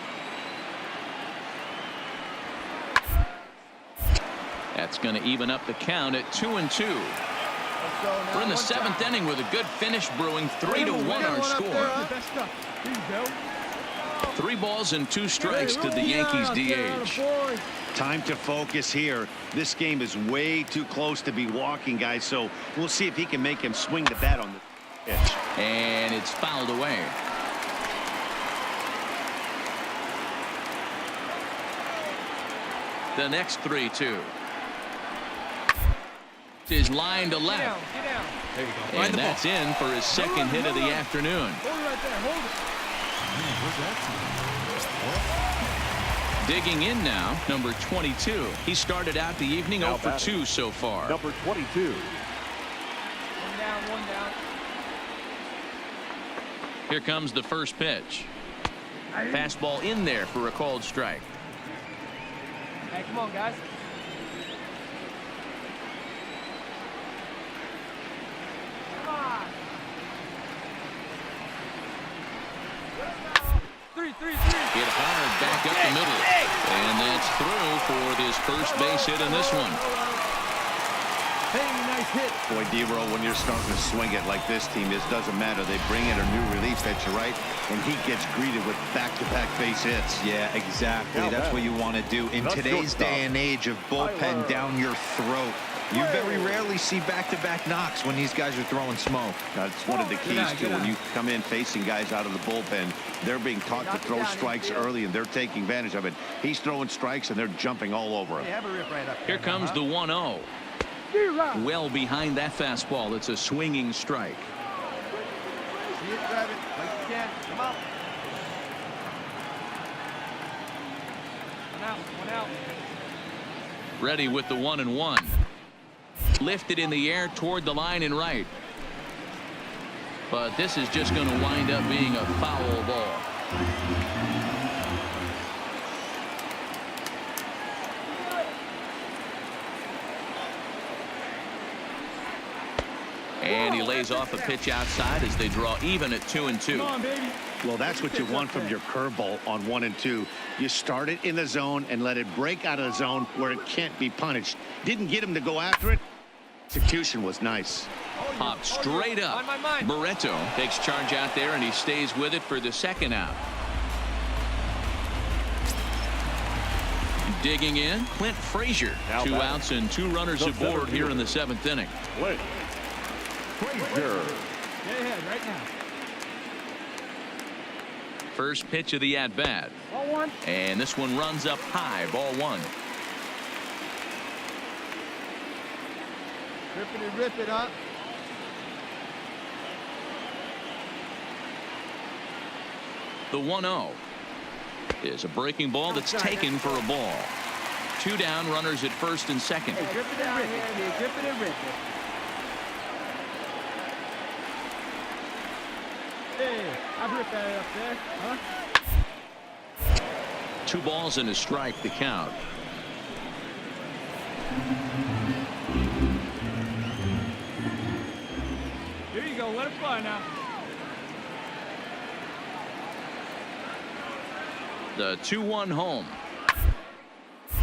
That's going to even up the count at 2-2. We're in the 7th inning with a good finish brewing. 3-1 our score. 3 balls and 2 strikes to the Yankees DH. Time to focus here. This game is way too close to be walking, guys, so we'll see if he can make him swing the bat on the pitch. And it's fouled away. The next 3-2 is line to left. Get down. There you go. And that's in for his 2nd hit of the afternoon. Hold it right there. Hold it. Digging in now, number 22. He started out the evening 0 for 2 so far. Number 22. 1 down, 1 down. Here comes the first pitch. Fastball in there for a called strike. Hey, come on, guys. Come on. 3-3-3. Hit hard back up the middle. And that's through for his first base hit in this one. Hey, nice hit. Boy, D-Row, when you're starting to swing it like this team is, doesn't matter. They bring in a new relief at your right, and he gets greeted with back-to-back base hits. Yeah, exactly. That's what you want to do in today's day and age of bullpen down your throat. You very rarely see back-to-back knocks when these guys are throwing smoke. That's one of the keys, too. When you come in facing guys out of the bullpen, they're being taught to throw strikes early, and they're taking advantage of it. He's throwing strikes, and they're jumping all over him. Have a rip right up. Here comes the 1-0. Well behind that fastball. It's a swinging strike. See it, grab it like you can. Come on. 1 out, 1 out. Ready with the 1-1. Lifted in the air toward the line and right. But this is just going to wind up being a foul ball. And he lays off a pitch outside as they draw even at 2-2. Come on, baby. Well, that's what you want from your curveball on 1 and 2. You start it in the zone and let it break out of the zone where it can't be punished. Didn't get him to go after it. Execution was nice. Popped straight up. On my mind. Barreto takes charge out there, and he stays with it for the 2nd out. Digging in, Clint Frazier. 2 outs and 2 runners aboard here in the 7th inning. Frazier. Get ahead right now. First pitch of the at-bat. Ball 1. And this one runs up high. Ball 1. Rip it, huh? The 1-0 is a breaking ball that's taken for a ball. 2 down, runners at first and second. Hey, grip it and rip it. Grip it and rip it. Hey, I ripped that up there, huh? 2 balls and a strike to count. Here you go. Let it fly now. The 2-1 home.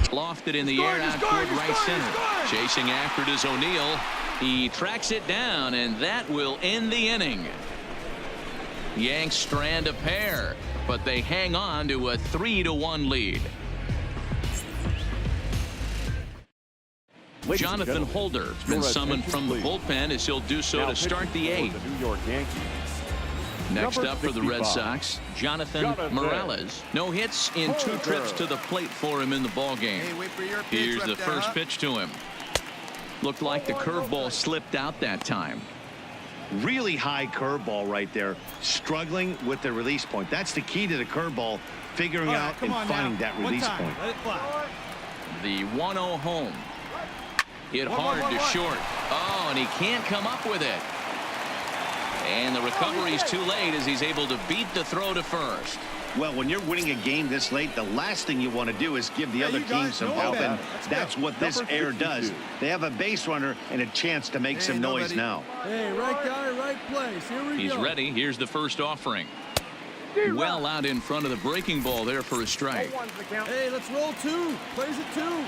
Lofted in the air out toward right center. Chasing after it is O'Neill. He tracks it down, and that will end the inning. Yanks strand a pair, but they hang on to a 3-1 lead. Jonathan Holder has been summoned from the bullpen as he'll do so to start the 8th. The New York Yankees. Next Number up for the Red 65, Sox, Jonathan Morales. No hits in 2 trips to the plate for him in the ballgame. Hey, wait for your pitch. Here's right the there, first huh? pitch to him. Looked like the curveball slipped out that time. Really high curveball right there. Struggling with the release point. That's the key to the curveball. Figuring All right, out come and on finding now. that One release time. point. Let it fly. The 1-0 home. Hit One, hard one, to one. short. Oh, and he can't come up with it. And the recovery's too late as he's able to beat the throw to first. Well, when you're winning a game this late, the last thing you want to do is give the other you team guys some know help, that. and Let's that's go. what this Number air does. 52. They have a base runner and a chance to make some noise now. Hey, right guy, right place. Here we He's go. ready. Here's the first offering. Well out in front of the breaking ball there for a strike. Hey, let's roll 2. Plays it 2.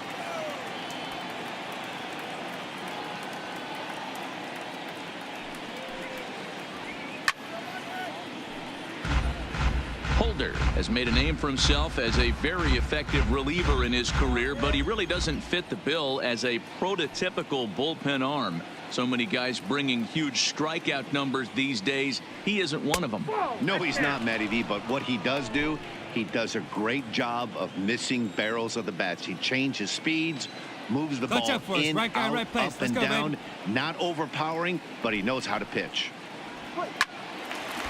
Holder has made a name for himself as a very effective reliever in his career, but he really doesn't fit the bill as a prototypical bullpen arm. So many guys bringing huge strikeout numbers these days. He isn't one of them. No, he's not, Matty V, but what he does do, he does a great job of missing barrels of the bats. He changes speeds, moves the Touch ball up for us. in, Right guy, out, right place. up, Let's and go, down. baby. Not overpowering, but he knows how to pitch.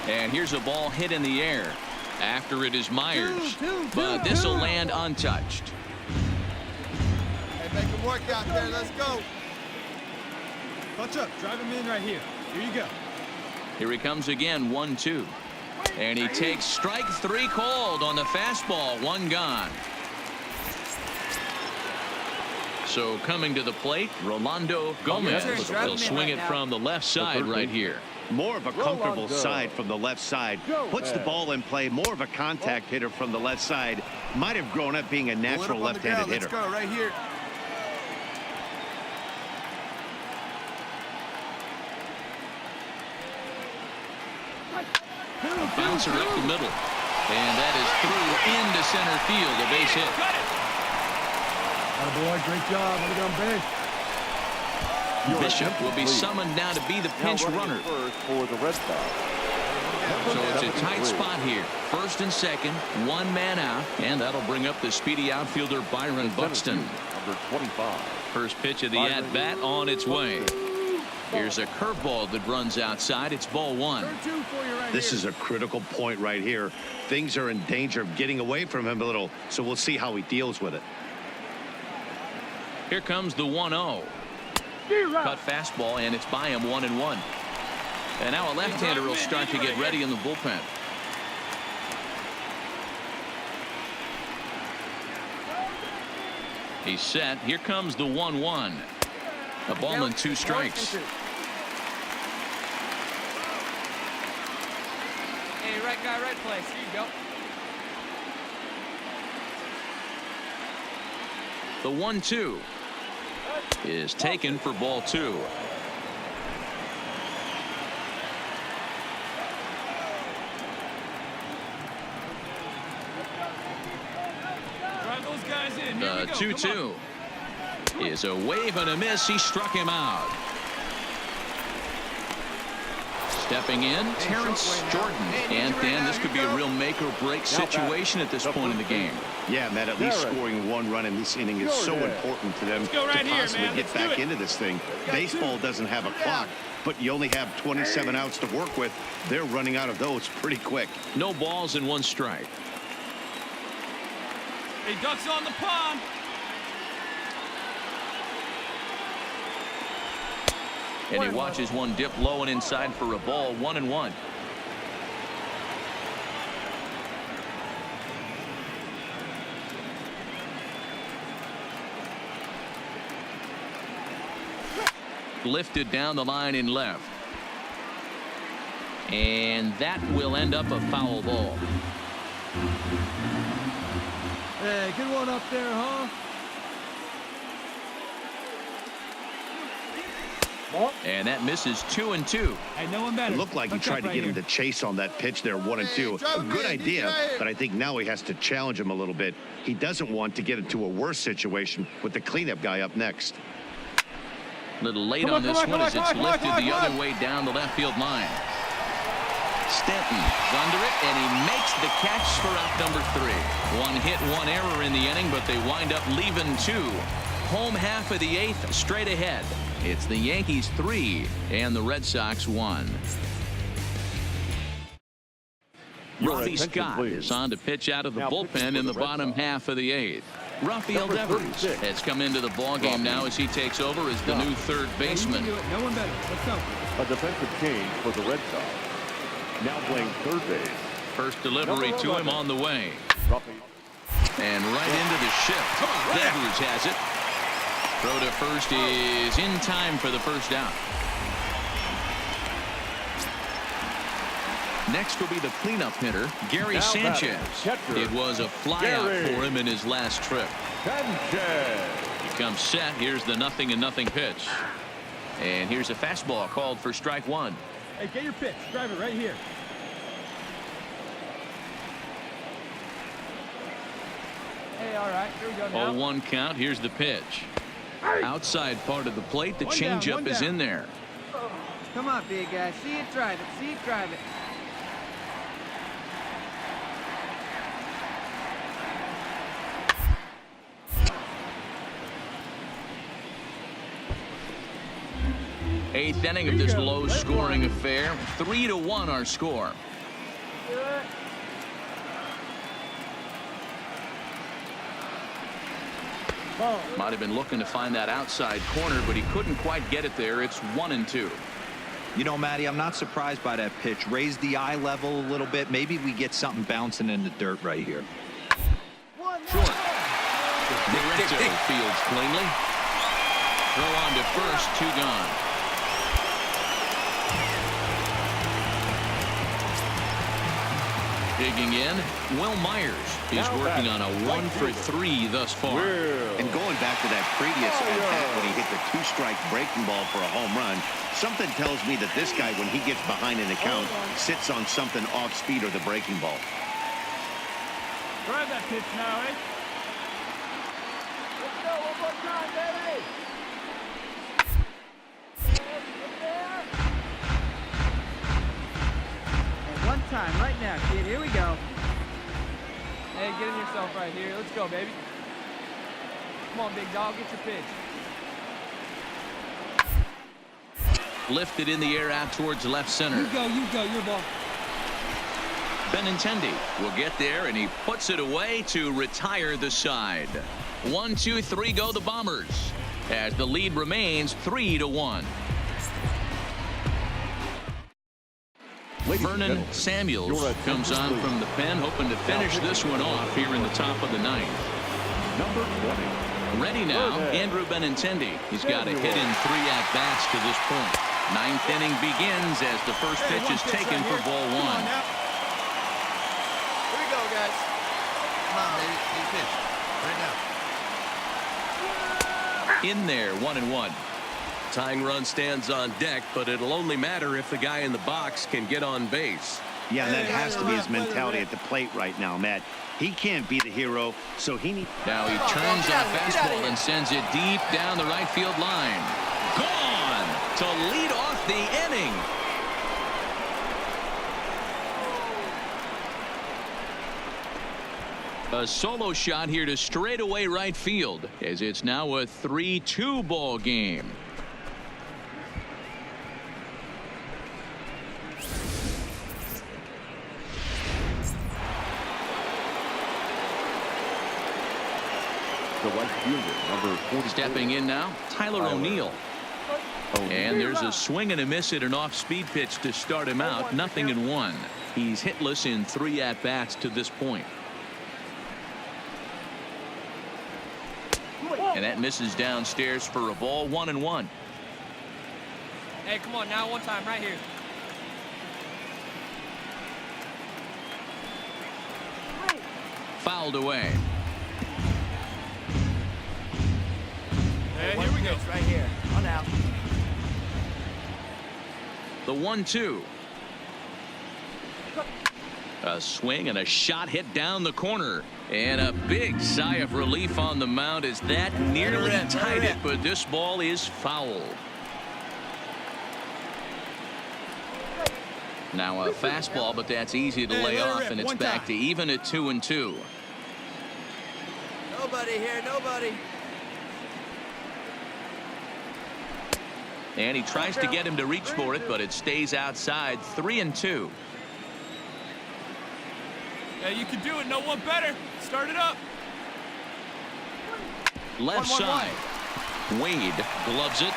And here's a ball hit in the air. After it is Myers, Two, but this will land untouched. Hey, make him work out there. Let's go. Touch up. Drive him in right here. Here you go. Here he comes again, 1-2. And he takes strike 3 called on the fastball, 1 gone. So coming to the plate, Rolando Gomez. He'll swing it from the left side right here. More of a comfortable side from the left side. Puts the ball in play. More of a contact hitter from the left side. Might have grown up being a natural left-handed hitter. Let's go right here. A bouncer up the middle. And that is through into center field. A base hit. Boy, great job. Way to go, bench. Bishop will be summoned now to be the pinch runner. First for the Red Sox. So it's a tight spot here. First and second, 1 man out. And that'll bring up the speedy outfielder Byron Buxton. Number 25. First pitch of the at-bat on its way. Here's a curveball that runs outside. It's ball 1. Turn 2 for you right This here. is a critical point right here. Things are in danger of getting away from him a little, so we'll see how he deals with it. Here comes the 1-0. Cut fastball, and it's by him 1-1. And now a left-hander will start to get ready in the bullpen. He's set. Here comes the 1-1. A ball and 2 strikes. Hey, right guy, right place. Here you go. The 1-2 is taken for ball 2. Drive those guys in. Here The we go. 2-2 is a wave and a miss. He struck him out. Stepping in, Terrence Jordan. And Dan, this could be a real make or break situation at this point in the game. Yeah, Matt, at least scoring 1 run in this inning is so important to them go right to here, possibly man. get Let's back do it. into this thing. Baseball doesn't have a clock, but you only have 27 outs to work with. They're running out of those pretty quick. No balls and 1 strike. Hey, ducks on the pond. And he watches one dip low and inside for a ball. 1-1. Lifted down the line in left. And that will end up a foul ball. Hey, good one up there, huh? And that misses 2-2. Hey, no one better. It looked like he tried to get him to chase on that pitch there, 1-2. A good idea, but I think now he has to challenge him a little bit. He doesn't want to get into a worse situation with the cleanup guy up next. Little late on this one as it's lifted the other way down the left field line. Stanton's under it, and he makes the catch for out number 3. 1 hit, 1 error in the inning, but they wind up leaving 2. Home half of the 8th, straight ahead. It's the Yankees 3 and the Red Sox 1. Rafi Scott is on to pitch out of the bullpen in the bottom half of the 8th. Rafael Devers has come into the ballgame now as he takes over as the new third baseman. No one better. Let's go. A defensive change for the Red Sox. Now playing third base. First delivery to him on the way. Rafi. And right into the shift. Devers has it. Throw to first is in time for the first down. Next will be the cleanup hitter, Gary Sanchez. It was a flyout for him in his last trip. He comes set. Here's the 0-0 pitch. And here's a fastball called for strike 1. Hey, get your pitch. Drive it right here. Hey, all right. Here we go now. 0-1 count. Here's the pitch. Outside part of the plate. The changeup is in there. Come on, big guy. See it, drive it. See it, drive it. Eighth inning of this low-scoring affair. 3-1 our score. Might have been looking to find that outside corner, but he couldn't quite get it there. It's 1-2. You know, Matty, I'm not surprised by that pitch. Raise the eye level a little bit. Maybe we get something bouncing in the dirt right here. Short. Barreto fields cleanly. Throw on to first, 2 gone. Digging in, Will Myers. He's working on a 1-for-3 thus far. And going back to that previous at-bat when he hit the 2-strike breaking ball for a home run, something tells me that this guy, when he gets behind in the count, sits on something off speed or the breaking ball. Drive that pitch now, eh? Let's go one more time, baby. One time, right now, kid. Here we go. Hey, get in yourself right here. Let's go, baby. Come on, big dog. Get your pitch. Lifted in the air out towards left center. You go, your ball. Benintendi will get there, and he puts it away to retire the side. 1, 2, 3 go the Bombers as the lead remains 3-1. Vernon Samuels comes on from the pen, hoping to finish this one off here in the top of the 9th. Number 20. Ready now, Andrew Benintendi. He's got a hit in 3 at-bats to this point. 9th inning begins as the first pitch is taken for ball 1. Here we go, guys. Come on, baby. Get your pitch. Right now. In there, 1-1. Tying run stands on deck, but it'll only matter if the guy in the box can get on base. Yeah, and that has to be his mentality at the plate right now, Matt. He can't be the hero, so he needs... Now he turns on a fastball and sends it deep down the right field line. Gone to lead off the inning. A solo shot here to straightaway right field, as it's now a 3-2 ball game. The right fielder, number 44. Stepping in now, Tyler O'Neill. And there's a swing and a miss at an off-speed pitch to start him out. 0-1. He's hitless in 3 at-bats to this point. And that misses downstairs for a ball. 1-1. Hey, come on now, one time right here. Fouled away. Hey, here we go. Right here. On out. The 1-2. A swing and a shot hit down the corner. And a big sigh of relief on the mound as that nearly tied it, but this ball is foul. Now a fastball, but that's easy to lay off, and it's back to even at 2-2. Nobody here, nobody. And he tries to get him to reach for it, but it stays outside. 3-2. Hey, you can do it. No one better. Start it up. Left side. Wade gloves it.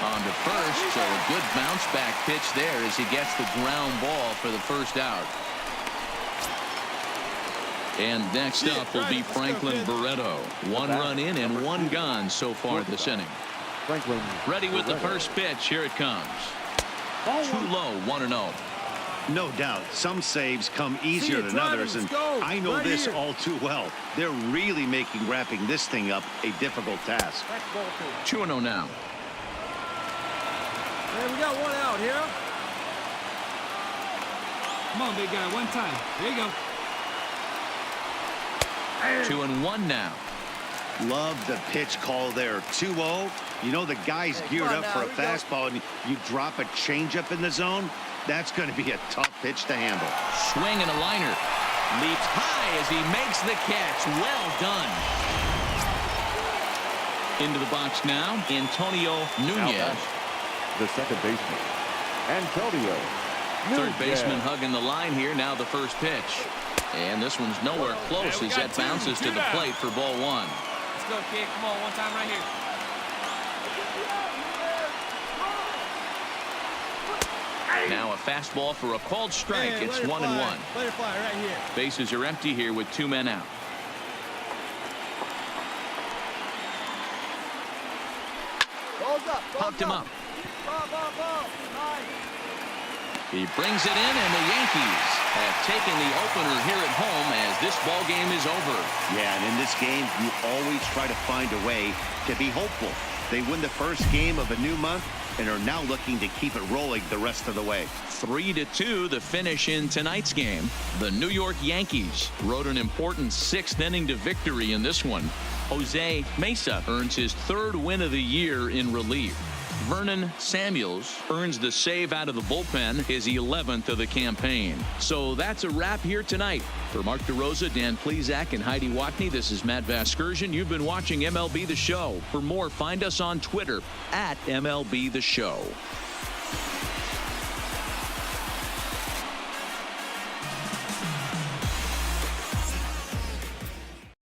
On to first, so a good bounce back pitch there as he gets the ground ball for the first out. And next up will be Franklin Barreto. 1 run in and 1 gone so far this inning. Franklin ready with the first pitch. Here it comes. Too low. 1-0. No doubt some saves come easier than others, and I know this all too well. They're really making wrapping this thing up a difficult task. 2-0 now. Hey, we got 1 out here. Come on, big guy. One time. There you go. 2-1 now. Love the pitch call there. 2-0. You know the guy's geared up for a fastball, and you drop a changeup in the zone. That's going to be a tough pitch to handle. Swing and a liner. Leaps high as he makes the catch. Well done. Into the box now, Antonio Nunez. The second baseman, Antonio Third Nunez. baseman hugging the line here. Now the first pitch. And this one's nowhere close as that bounces to the plate for ball 1. Let's go, kid. Come on, one time right here. Now a fastball for a called strike. Hey, it's 1-1. Let it fly right here. Bases are empty here with 2 men out. Popped him up. He brings it in, and the Yankees have taken the opener here at home as this ball game is over. Yeah, and in this game, you always try to find a way to be hopeful. They win the first game of a new month and are now looking to keep it rolling the rest of the way. 3-2 the finish in tonight's game. The New York Yankees rode an important 6th inning to victory in this one. Jose Mesa earns his 3rd win of the year in relief. Vernon Samuels earns the save out of the bullpen, his 11th of the campaign. So that's a wrap here tonight. For Mark DeRosa, Dan Plesac, and Heidi Watney, this is Matt Vasgersian. You've been watching MLB The Show. For more, find us on Twitter @MLB The Show.